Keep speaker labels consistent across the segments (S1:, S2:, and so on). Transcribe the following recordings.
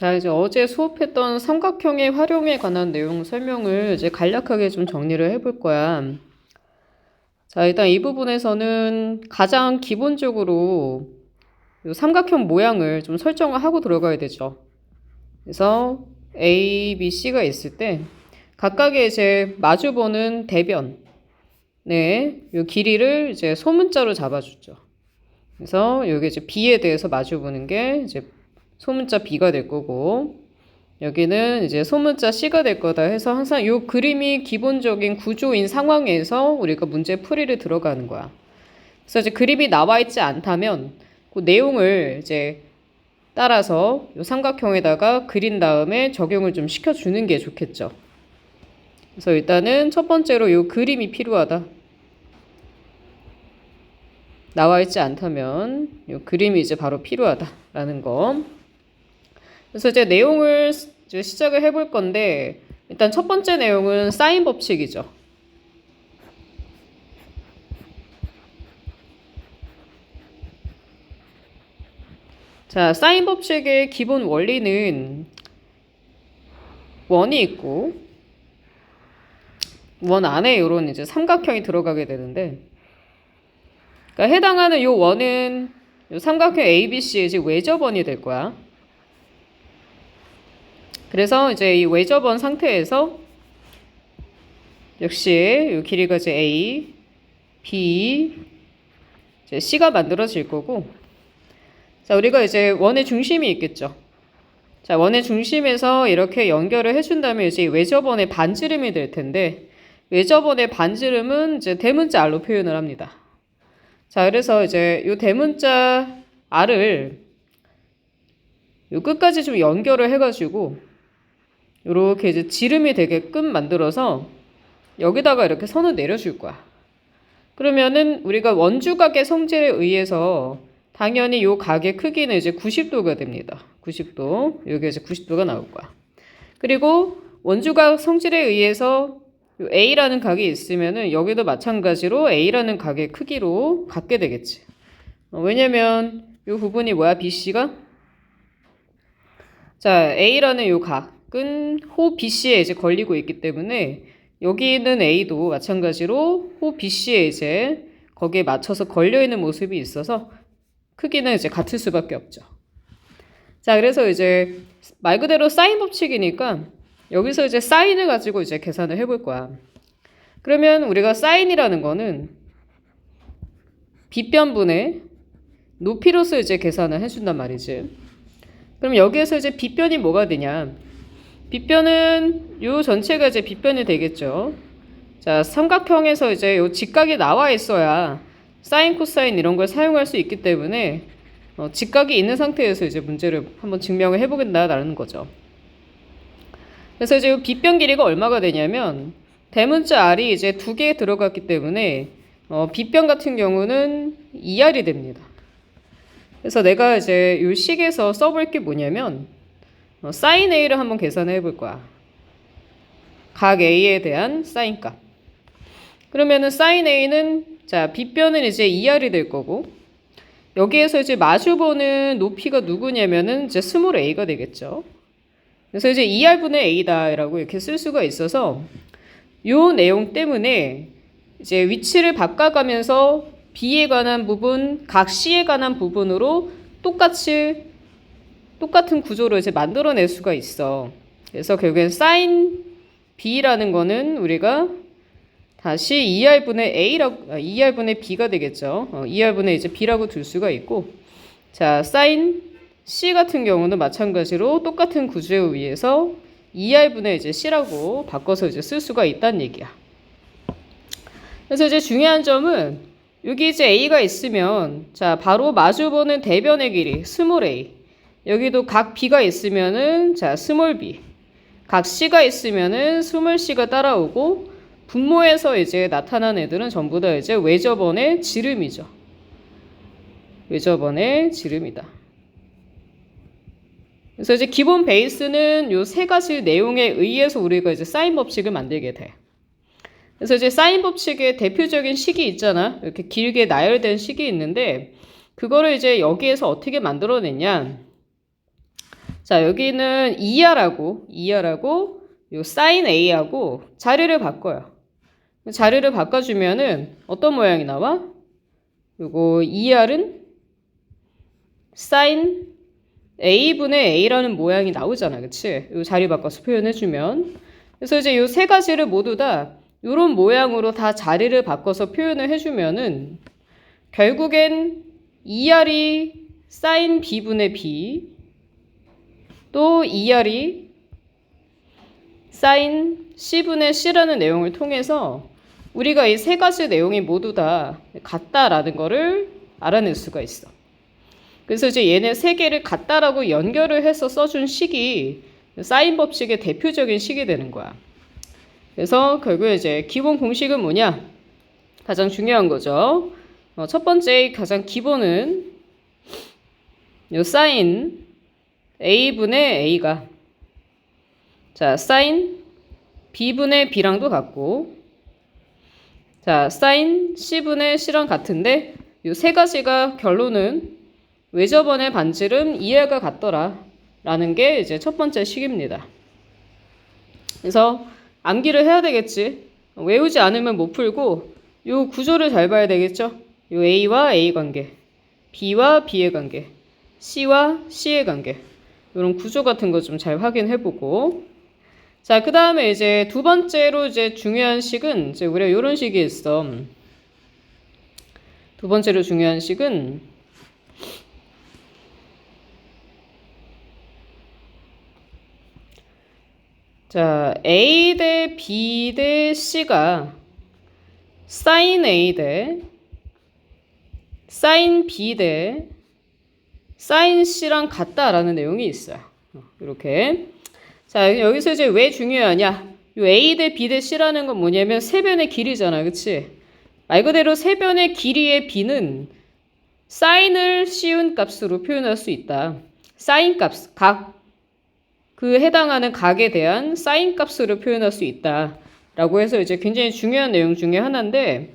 S1: 자, 이제 어제 수업했던 삼각형의 활용에 관한 내용 설명을 이제 간략하게 좀 정리를 해볼 거야. 자, 일단 이 부분에서는 가장 기본적으로 이 삼각형 모양을 좀 설정을 하고 들어가야 되죠. 그래서 A, B, C가 있을 때 각각의 이제 마주보는 대변, 네, 이 길이를 이제 소문자로 잡아주죠. 그래서 여기 이제 B에 대해서 마주보는 게 이제 소문자 B가 될 거고, 여기는 이제 소문자 C가 될 거다 해서 항상 이 그림이 기본적인 구조인 상황에서 우리가 문제 풀이를 들어가는 거야. 그래서 이제 그림이 나와 있지 않다면 그 내용을 이제 따라서 이 삼각형에다가 그린 다음에 적용을 좀 시켜주는 게 좋겠죠. 그래서 일단은 첫 번째로 이 그림이 필요하다. 나와 있지 않다면 이 그림이 이제 바로 필요하다라는 거. 그래서 이제 내용을 이제 시작을 해볼 건데, 일단 첫 번째 내용은 사인 법칙이죠. 자, 사인 법칙의 기본 원리는 원이 있고, 원 안에 이런 이제 삼각형이 들어가게 되는데, 그러니까 해당하는 이 원은 이 삼각형 ABC의 이제 외접원이 될 거야. 그래서 이제 이 외접원 상태에서 역시 이 길이가 이제 A, B, 이제 C가 만들어질 거고, 자, 우리가 이제 원의 중심이 있겠죠. 자, 원의 중심에서 이렇게 연결을 해준다면 이제 외접원의 반지름이 될 텐데, 외접원의 반지름은 이제 대문자 R로 표현을 합니다. 자, 그래서 이제 이 대문자 R을 요 끝까지 좀 연결을 해가지고, 요렇게 이제 지름이 되게끔 만들어서 여기다가 이렇게 선을 내려줄 거야. 그러면은 우리가 원주각의 성질에 의해서 당연히 요 각의 크기는 이제 90도가 됩니다. 90도. 여기 이제 90도가 나올 거야. 그리고 원주각 성질에 의해서 요 A라는 각이 있으면은 여기도 마찬가지로 A라는 각의 크기로 갖게 되겠지. 왜냐면 요 부분이 뭐야? BC가? 자, A라는 요 각은 호 BC에 이제 걸리고 있기 때문에 여기 있는 A도 마찬가지로 호 BC에 이제 거기에 맞춰서 걸려있는 모습이 있어서 크기는 이제 같을 수밖에 없죠. 자, 그래서 이제 말 그대로 사인 법칙이니까 여기서 이제 사인을 가지고 이제 계산을 해볼 거야. 그러면 우리가 사인이라는 거는 빗변분의 높이로서 이제 계산을 해준단 말이지. 그럼 여기에서 이제 빗변이 뭐가 되냐? 빗변은 요 전체가 이제 빗변이 되겠죠. 자, 삼각형에서 이제 요 직각이 나와 있어야 사인, 코사인 이런 걸 사용할 수 있기 때문에 직각이 있는 상태에서 이제 문제를 한번 증명을 해보겠다라는 거죠. 그래서 이제 요 빗변 길이가 얼마가 되냐면 대문자 R이 이제 2개 들어갔기 때문에 빗변 같은 경우는 2R이 됩니다. 그래서 내가 이제 요 식에서 써볼 게 뭐냐면 사인 A를 한번 계산해 볼 거야. 각 A에 대한 사인 값. 그러면은 사인 A는 자, 빗변은 이제 2R이 될 거고, 여기에서 이제 마주보는 높이가 누구냐면은 이제 스몰 a가 되겠죠. 그래서 이제 2R분의 A다라고 이렇게 쓸 수가 있어서 요 내용 때문에 이제 위치를 바꿔가면서 B에 관한 부분, 각 C에 관한 부분으로 똑같은 구조를 이제 만들어낼 수가 있어. 그래서 결국엔 사인 B라는 거는 우리가 다시 2R분의 B가 되겠죠. 2R분의 이제 B라고 둘 수가 있고, 자, 사인 C 같은 경우는 마찬가지로 똑같은 구조에 의해서 2R분의 이제 C라고 바꿔서 이제 쓸 수가 있다는 얘기야. 그래서 이제 중요한 점은 여기 이제 A가 있으면 자, 바로 마주보는 대변의 길이 스몰 a. 여기도 각 B가 있으면은 자, 스몰 b. 각 C가 있으면은 스몰 c가 따라오고, 분모에서 이제 나타난 애들은 전부 다 이제 외접원의 지름이죠. 외접원의 지름이다. 그래서 이제 기본 베이스는 요 세 가지 내용에 의해서 우리가 이제 사인 법칙을 만들게 돼. 그래서 이제 사인 법칙의 대표적인 식이 있잖아. 이렇게 길게 나열된 식이 있는데, 그거를 이제 여기에서 어떻게 만들어냈냐. 자, 여기는 2R하고 요 sin A하고 자리를 바꿔요. 자리를 바꿔주면은 어떤 모양이 나와? 요거 2R은 sin A분의 A라는 모양이 나오잖아. 그치? 요 자리 바꿔서 표현해주면. 그래서 이제 요 세 가지를 모두 다 요런 모양으로 다 자리를 바꿔서 표현을 해주면은 결국엔 2R이 sin B분의 B 또 2R이 sin C분의 C라는 내용을 통해서 우리가 이 세 가지 내용이 모두 다 같다라는 거를 알아낼 수가 있어. 그래서 이제 얘네 세 개를 같다라고 연결을 해서 써준 식이 사인 법칙의 대표적인 식이 되는 거야. 그래서 결국에 이제 기본 공식은 뭐냐? 가장 중요한 거죠. 첫 번째 가장 기본은 요 사인 A분의 A가 자 사인 B분의 B랑도 같고 자 사인 C분의 C랑 같은데 요 세 가지가 결론은 외접원의 반지름 2R과 같더라 라는 게 이제 첫 번째 식입니다. 그래서 암기를 해야 되겠지. 외우지 않으면 못 풀고 요 구조를 잘 봐야 되겠죠. 요 A와 A 관계, B와 B의 관계, C와 C의 관계 이런 구조 같은 거 좀 잘 확인해보고 자, 그 다음에 이제 두 번째로 이제 중요한 식은 이제 우리가 이런 식이 있어. 두 번째로 중요한 식은 자, A 대 B 대 C가 sin A 대 sin B 대 sin C랑 같다라는 내용이 있어요. 이렇게. 자, 여기서 이제 왜 중요하냐? 요 A 대 B 대 C라는 건 뭐냐면 세변의 길이잖아. 그치? 말 그대로 세변의 길이의 B는 사인을 씌운 값으로 표현할 수 있다. 사인 값, 그 해당하는 각에 대한 사인 값으로 표현할 수 있다. 라고 해서 이제 굉장히 중요한 내용 중에 하나인데,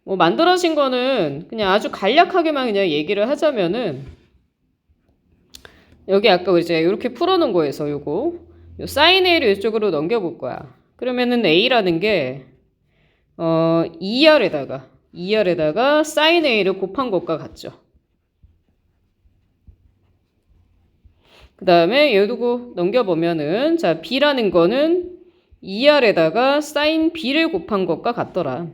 S1: 뭐 만들어진 거는 그냥 아주 간략하게만 그냥 얘기를 하자면은, 여기 아까 이제 이렇게 풀어놓은 거에서 요거, 요 사인 A를 이쪽으로 넘겨볼 거야. 그러면은 A라는 게, 2R에다가 사인 A를 곱한 것과 같죠. 그 다음에 얘도 넘겨보면은 자 B라는 거는 2R에다가 sin B를 곱한 것과 같더라.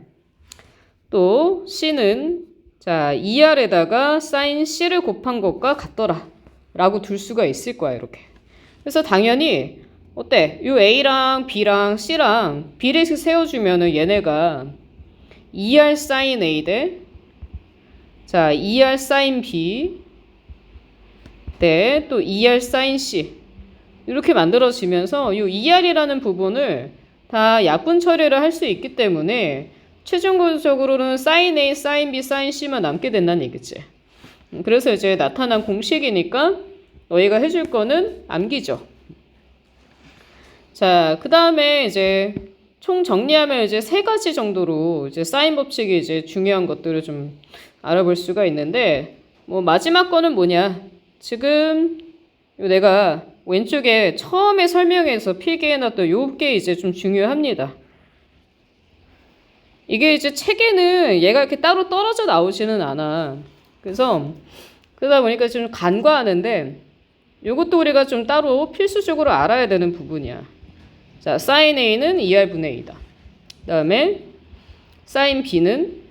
S1: 또 C는 자 2R에다가 sin C를 곱한 것과 같더라 라고 둘 수가 있을 거야. 이렇게. 그래서 당연히 어때? 요 A랑 B랑 C랑 B를 세워주면은 얘네가 2R sin A 대 자 2R sin B 또 2R sin C 이렇게 만들어지면서 이 2R이라는 부분을 다 약분 처리를 할 수 있기 때문에 최종적으로는 sin A, sin B, sin C만 남게 된다는 얘기지. 그래서 이제 나타난 공식이니까 너희가 해줄 거는 암기죠. 자, 그 다음에 이제 총 정리하면 이제 세 가지 정도로 이제 사인 법칙이 이제 중요한 것들을 좀 알아볼 수가 있는데 뭐 마지막 거는 뭐냐? 지금 내가 왼쪽에 처음에 설명해서 필기해놨던 요게 이제 좀 중요합니다. 이게 이제 책에는 얘가 이렇게 따로 떨어져 나오지는 않아. 그래서 그러다 보니까 좀 간과하는데 요것도 우리가 좀 따로 필수적으로 알아야 되는 부분이야. 자, sin A는 2R분의 A다. 그 다음에 sin B는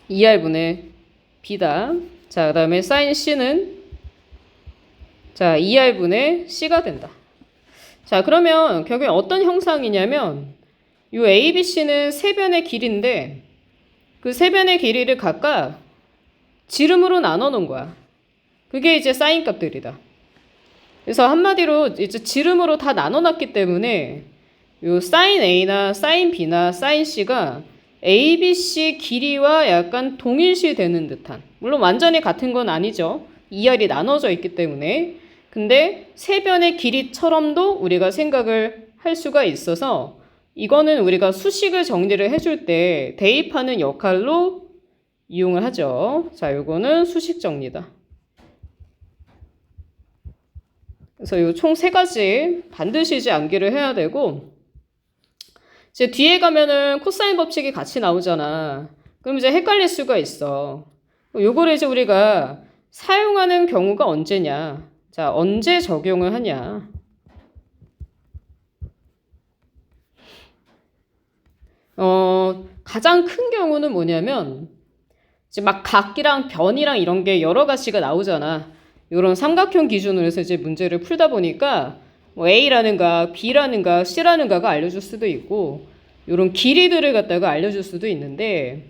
S1: 2R분의 B다. 자, 그 다음에 sin C는 자, 2R분의 C가 된다. 자, 그러면 결국에 어떤 형상이냐면 요 A, B, C는 세변의 길이인데 그 세변의 길이를 각각 지름으로 나눠 놓은 거야. 그게 이제 사인 값들이다. 그래서 한마디로 이제 지름으로 다 나눠 놨기 때문에 요 사인 A나 사인 B나 사인 C가 A, B, C 길이와 약간 동일시 되는 듯한, 물론 완전히 같은 건 아니죠. 2R이 나눠져 있기 때문에. 근데 세변의 길이처럼도 우리가 생각을 할 수가 있어서 이거는 우리가 수식을 정리를 해줄 때 대입하는 역할로 이용을 하죠. 자, 요거는 수식 정리다. 그래서 요 총 세 가지 반드시 이제 암기를 해야 되고, 이제 뒤에 가면은 코사인 법칙이 같이 나오잖아. 그럼 이제 헷갈릴 수가 있어. 요거를 이제 우리가 사용하는 경우가 언제냐? 자, 언제 적용을 하냐? 가장 큰 경우는 뭐냐면, 이제 막 각이랑 변이랑 이런 게 여러 가지가 나오잖아. 이런 삼각형 기준으로 해서 이제 문제를 풀다 보니까 뭐 A라는 각, B라는 각, C라는 각을 알려줄 수도 있고, 이런 길이들을 갖다가 알려줄 수도 있는데,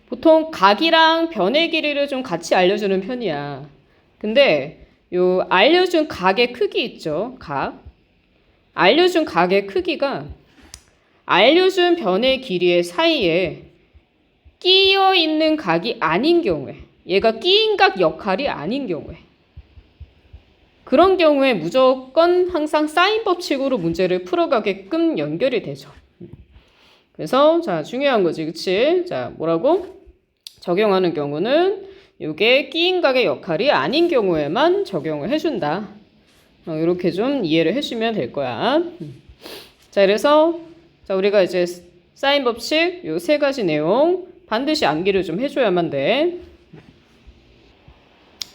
S1: 보통 각이랑 변의 길이를 좀 같이 알려주는 편이야. 근데 요 알려준 각의 크기 있죠? 각. 알려준 각의 크기가 알려준 변의 길이의 사이에 끼어 있는 각이 아닌 경우에, 얘가 끼인 각 역할이 아닌 경우에, 그런 경우에 무조건 항상 사인 법칙으로 문제를 풀어가게끔 연결이 되죠. 그래서 자, 중요한 거지, 그치? 자, 뭐라고? 적용하는 경우는 이게 끼인 각의 역할이 아닌 경우에만 적용을 해준다. 이렇게 좀 이해를 해주면 될 거야. 자, 그래서 자, 우리가 이제 사인 법칙 요 세 가지 내용 반드시 암기를 좀 해줘야만 돼.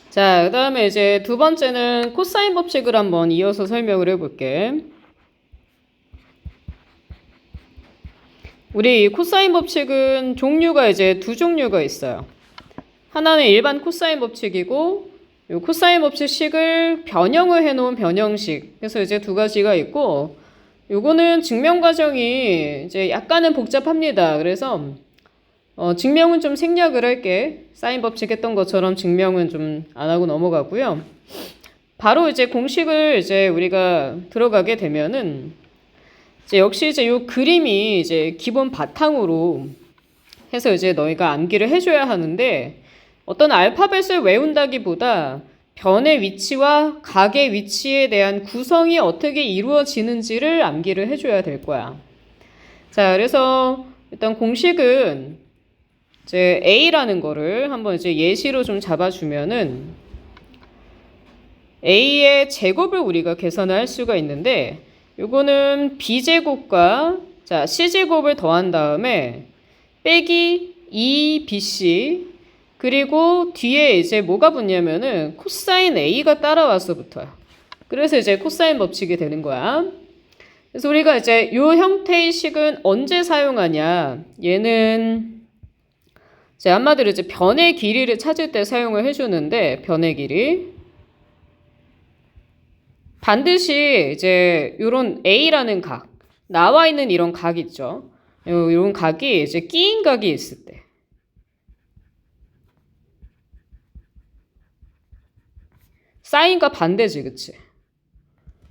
S1: 자, 그 다음에 이제 두 번째는 코사인 법칙을 한번 이어서 설명을 해볼게. 우리 코사인 법칙은 종류가 이제 두 종류가 있어요. 하나는 일반 코사인 법칙이고, 이 코사인 법칙식을 변형을 해놓은 변형식. 그래서 이제 두 가지가 있고, 요거는 증명 과정이 이제 약간은 복잡합니다. 그래서 증명은 좀 생략을 할게. 사인 법칙 했던 것처럼 증명은 좀 안 하고 넘어가고요. 바로 이제 공식을 이제 우리가 들어가게 되면은 이제 역시 이제 요 그림이 이제 기본 바탕으로 해서 이제 너희가 암기를 해줘야 하는데, 어떤 알파벳을 외운다기보다 변의 위치와 각의 위치에 대한 구성이 어떻게 이루어지는지를 암기를 해줘야 될 거야. 자, 그래서 일단 공식은 이제 A라는 거를 한번 이제 예시로 좀 잡아주면은, A의 제곱을 우리가 계산할 수가 있는데, 요거는 B제곱과 자, C제곱을 더한 다음에 빼기 2BC, 그리고 뒤에 이제 뭐가 붙냐면은 코사인 A가 따라와서 붙어요. 그래서 이제 코사인 법칙이 되는 거야. 그래서 우리가 이제 요 형태의 식은 언제 사용하냐? 얘는 이제 한마디로 이제 변의 길이를 찾을 때 사용을 해주는데, 변의 길이 반드시 이제 요런 A라는 각, 나와 있는 이런 각 있죠? 요런 각이 이제 끼인 각이 있을 때, 사인과 반대지, 그치?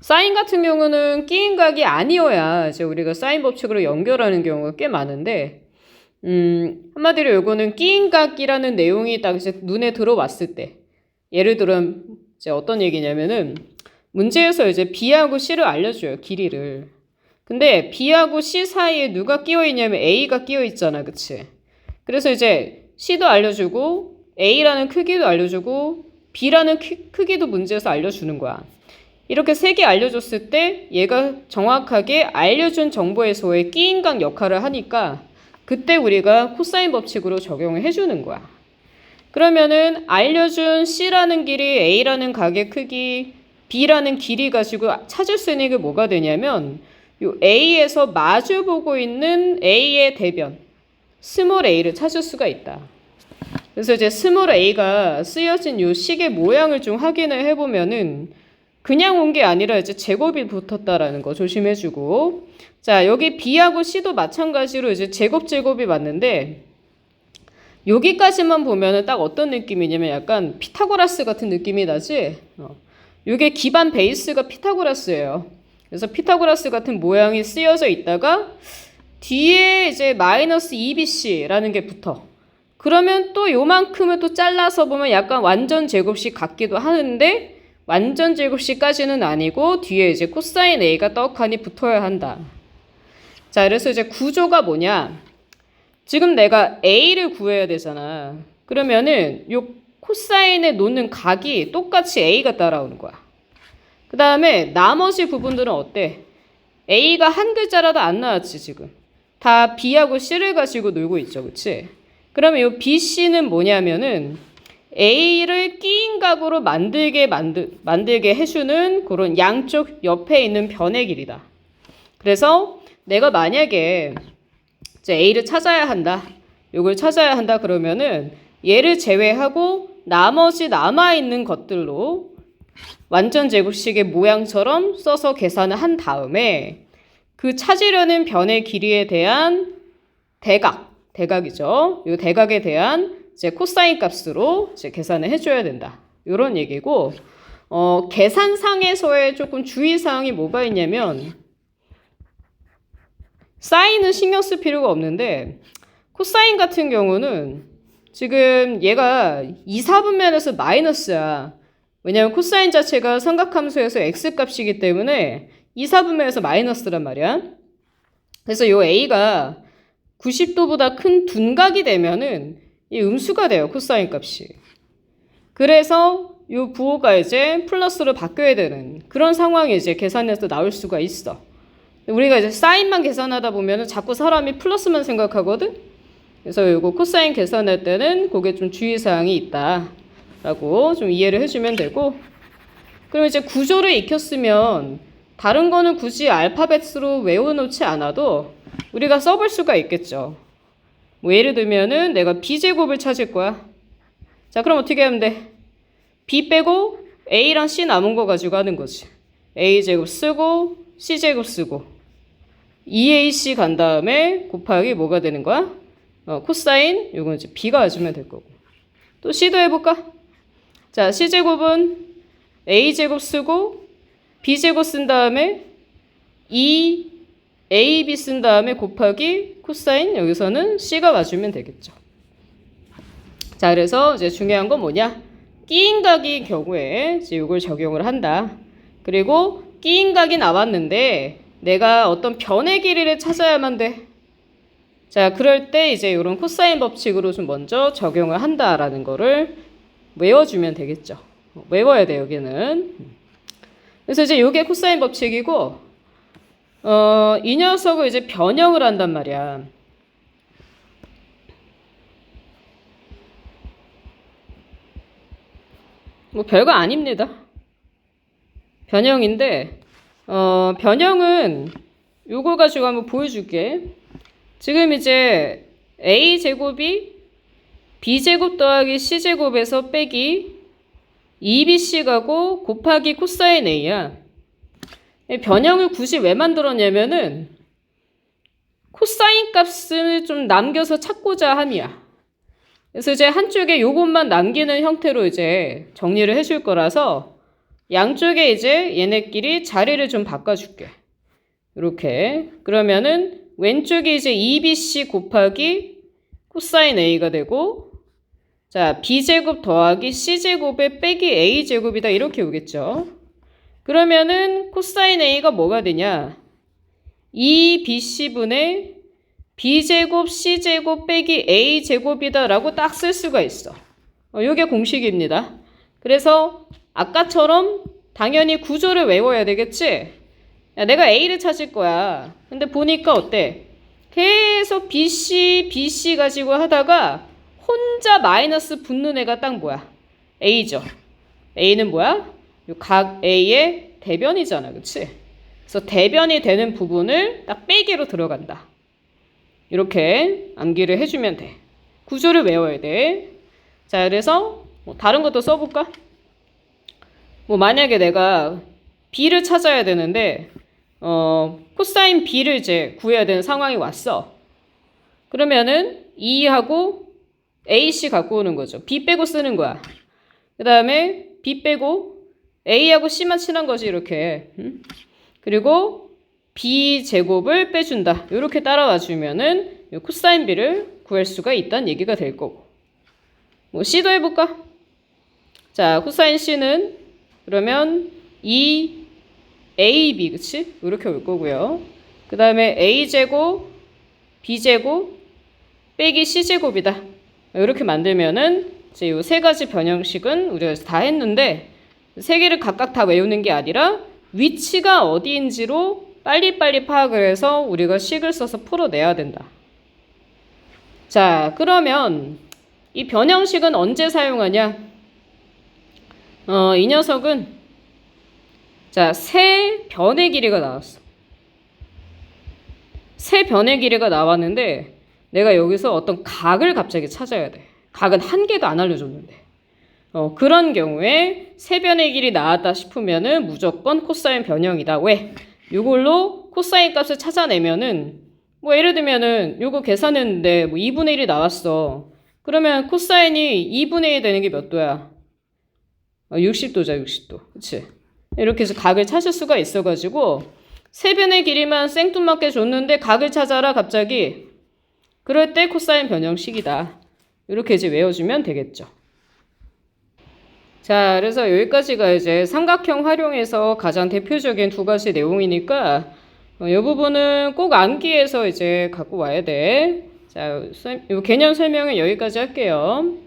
S1: 사인 같은 경우는 끼인 각이 아니어야 이제 우리가 사인 법칙으로 연결하는 경우가 꽤 많은데, 한마디로 요거는 끼인 각이라는 내용이 딱 이제 눈에 들어왔을 때, 예를 들어 이제 어떤 얘기냐면은 문제에서 이제 B하고 C를 알려줘요, 길이를. 근데 B하고 C 사이에 누가 끼어 있냐면 A가 끼어 있잖아, 그치? 그래서 이제 C도 알려주고 A라는 크기도 알려주고 B라는 크기도 문제에서 알려주는 거야. 이렇게 세 개 알려줬을 때 얘가 정확하게 알려준 정보에서의 끼인각 역할을 하니까 그때 우리가 코사인 법칙으로 적용을 해주는 거야. 그러면은 알려준 C라는 길이 A라는 각의 크기, B라는 길이 가지고 찾을 수 있는 게 뭐가 되냐면, 요 A에서 마주보고 있는 A의 대변, 스몰 a를 찾을 수가 있다. 그래서 이제 스몰 a가 쓰여진 요 식의 모양을 좀 확인을 해보면은 그냥 온 게 아니라 이제 제곱이 붙었다라는 거 조심해주고, 자, 여기 B하고 C도 마찬가지로 이제 제곱이 맞는데, 여기까지만 보면은 딱 어떤 느낌이냐면 약간 피타고라스 같은 느낌이 나지? 이게 기반 베이스가 피타고라스예요. 그래서 피타고라스 같은 모양이 쓰여져 있다가 뒤에 이제 마이너스 2bc라는 게 붙어. 그러면 또 요만큼을 또 잘라서 보면 약간 완전 제곱식 같기도 하는데, 완전 제곱식까지는 아니고 뒤에 이제 코사인 a가 떡하니 붙어야 한다. 자, 그래서 이제 구조가 뭐냐? 지금 내가 a를 구해야 되잖아. 그러면은 요 코사인에 놓는 각이 똑같이 a가 따라오는 거야. 그 다음에 나머지 부분들은 어때? A가 한 글자라도 안 나왔지 지금. 다 B하고 C를 가지고 놀고 있죠. 그치? 그러면 이 B, C는 뭐냐면은 A를 끼인 각으로 만들게 해주는 그런 양쪽 옆에 있는 변의 길이다. 그래서 내가 만약에 이제 A를 찾아야 한다. 이걸 찾아야 한다 그러면은 얘를 제외하고 나머지 남아있는 것들로 완전 제곱식의 모양처럼 써서 계산을 한 다음에 그 찾으려는 변의 길이에 대한 대각이죠. 이 대각에 대한 이제 코사인 값으로 이제 계산을 해줘야 된다. 이런 얘기고, 계산상에서의 조금 주의사항이 뭐가 있냐면, 사인은 신경 쓸 필요가 없는데, 코사인 같은 경우는 지금 얘가 2, 4분면에서 마이너스야. 왜냐면 코사인 자체가 삼각함수에서 x값이기 때문에 2, 4분면에서 마이너스란 말이야. 그래서 이 a가 90도보다 큰 둔각이 되면은 이 음수가 돼요. 코사인 값이. 그래서 이 부호가 이제 플러스로 바뀌어야 되는 그런 상황이 이제 계산에서 나올 수가 있어. 우리가 이제 사인만 계산하다 보면은 자꾸 사람이 플러스만 생각하거든. 그래서 이거 코사인 계산할 때는 그게 좀 주의사항이 있다라고 좀 이해를 해주면 되고, 그럼 이제 구조를 익혔으면 다른 거는 굳이 알파벳으로 외워놓지 않아도 우리가 써볼 수가 있겠죠. 뭐 예를 들면은 내가 B제곱을 찾을 거야. 자, 그럼 어떻게 하면 돼? B 빼고 A랑 C 남은 거 가지고 하는 거지. A제곱 쓰고 C제곱 쓰고 2AC 간 다음에 곱하기 뭐가 되는 거야? 코사인, 이건 이제 B가 와주면 될 거고. 또 C도 해볼까? 자, C제곱은 A제곱 쓰고 B제곱 쓴 다음에 2AB 쓴 다음에 곱하기 코사인, 여기서는 C가 와주면 되겠죠. 자, 그래서 이제 중요한 건 뭐냐? 끼인 각의 경우에 이제 이걸 적용을 한다. 그리고 끼인 각이 나왔는데 내가 어떤 변의 길이를 찾아야만 돼. 자, 그럴 때 이제 이런 코사인 법칙으로 좀 먼저 적용을 한다라는 거를 외워주면 되겠죠. 외워야 돼, 여기는. 그래서 이제 이게 코사인 법칙이고, 이 녀석을 이제 변형을 한단 말이야. 뭐 별거 아닙니다. 변형인데, 변형은 요거 가지고 한번 보여줄게. 지금 이제 A제곱이 B제곱 더하기 C제곱에서 빼기 2BC 가고 곱하기 코사인 A야. 변형을 굳이 왜 만들었냐면은 코사인 값을 좀 남겨서 찾고자 함이야. 그래서 이제 한쪽에 요것만 남기는 형태로 이제 정리를 해줄 거라서 양쪽에 이제 얘네끼리 자리를 좀 바꿔줄게. 이렇게. 그러면은 왼쪽이 이제 2BC 곱하기 코사인 A가 되고, 자, B제곱 더하기 C제곱에 빼기 A제곱이다. 이렇게 오겠죠. 그러면은 코사인 A가 뭐가 되냐? 2BC분의 B제곱 C제곱 빼기 A제곱이다 라고 딱 쓸 수가 있어. 요게 공식입니다. 그래서 아까처럼 당연히 구조를 외워야 되겠지? 야, 내가 A를 찾을 거야. 근데 보니까 어때? 계속 BC 가지고 하다가 혼자 마이너스 붙는 애가 딱 뭐야? A죠. A는 뭐야? 요 각 A의 대변이잖아. 그치? 그래서 대변이 되는 부분을 딱 빼기로 들어간다. 이렇게 암기를 해주면 돼. 구조를 외워야 돼. 자, 그래서 뭐 다른 것도 써볼까? 뭐 만약에 내가 B를 찾아야 되는데 코사인 B를 이제 구해야 되는 상황이 왔어. 그러면은 2하고 AC 갖고 오는 거죠. B 빼고 쓰는 거야. 그 다음에 B 빼고 A하고 C만 친한 거지, 이렇게. 그리고 B제곱을 빼준다. 이렇게 따라와 주면은 코사인 B를 구할 수가 있다는 얘기가 될 거고. 뭐 C도 해볼까? 자, 코사인 C는 그러면 2AB, 그치? 이렇게 올 거고요. 그 다음에 A제곱, B제곱, 빼기 C제곱이다. 이렇게 만들면은 이제 이 세 가지 변형식은 우리가 다 했는데, 세 개를 각각 다 외우는 게 아니라 위치가 어디인지로 빨리빨리 파악을 해서 우리가 식을 써서 풀어내야 된다. 자, 그러면 이 변형식은 언제 사용하냐? 이 녀석은 자, 세 변의 길이가 나왔어. 세 변의 길이가 나왔는데 내가 여기서 어떤 각을 갑자기 찾아야 돼. 각은 한 개도 안 알려줬는데. 그런 경우에 세 변의 길이 나왔다 싶으면은 무조건 코사인 변형이다. 왜? 이걸로 코사인 값을 찾아내면은 뭐 예를 들면은 요거 계산했는데 뭐 2분의 1이 나왔어. 그러면 코사인이 2분의 1 되는 게 몇 도야? 60도자, 60도. 그치? 이렇게 해서 각을 찾을 수가 있어가지고 세 변의 길이만 생뚱맞게 줬는데 각을 찾아라 갑자기. 그럴 때 코사인 변형식이다. 이렇게 이제 외워주면 되겠죠. 자, 그래서 여기까지가 이제 삼각형 활용해서 가장 대표적인 두 가지 내용이니까 이 부분은 꼭 암기해서 이제 갖고 와야 돼. 자, 이 개념 설명은 여기까지 할게요.